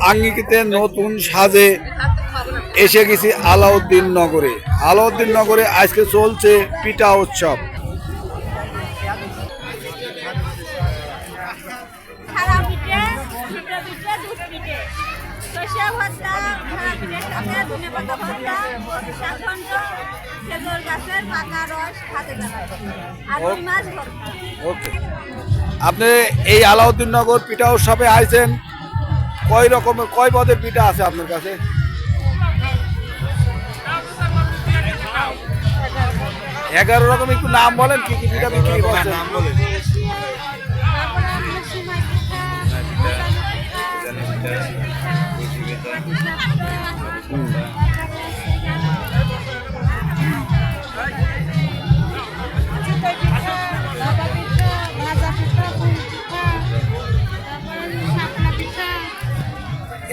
আঙ্গিকে নতুন সাজে এসে গেছি আলাউদ্দিন নগরে। আলাউদ্দিন নগরে আজকে চলছে পিঠা উৎসব। ওকে, আপনি এই আলাউদ্দিন নগর পিঠা উৎসবে আইছেন, কয় পদের পিঠা আছে আপনার কাছে? 11 রকম। একটু নাম বলেন, কি কি পিঠা বিক্রি করছেন? নাম বলেন।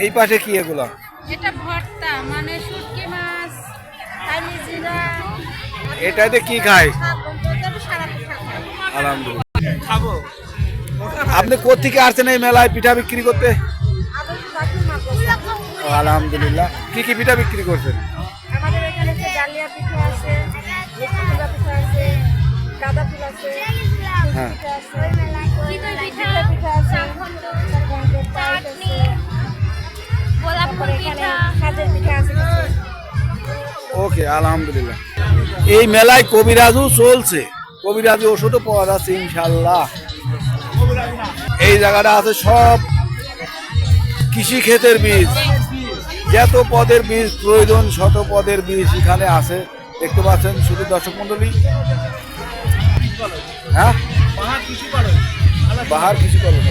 এই পাশে কি এগুলো? এটা ভর্তা, মানে শুটকি মাছ, কালি জিরা। এটাতে কি খায়? আলহামদুলিল্লাহ। খাবো। আপনি কোত্থেকে আসছেন এই মেলায় পিঠা বিক্রি করতে? আলহামদুলিল্লাহ। কি কি পিঠা বিক্রি করছেন? আমাদের এখানে যে ডালিয়া পিঠা আছে, মিষ্টি কুমড়া পিঠা আছে, গাঁদা ফুল আছে, হ্যাঁ, চিতই পিঠা আছে, চাটনি, গোলাপ ফুল পিঠা, সাজের পিঠা আছে। ওকে, আলহামদুলিল্লাহ। এই মেলায় কবিরাজও চলছে, কবিরাজি ওষুধও পাওয়া যাচ্ছে ইনশাল্লাহ। এই জায়গাটা আছে সব কৃষি ক্ষেতের বীজ, যত পদের বীজ প্রয়োজন শত পদের বীজ এখানে আছে, দেখতে পাচ্ছেন শুধু দর্শক মন্ডলী। হ্যাঁ, বাহার কৃষি পালন।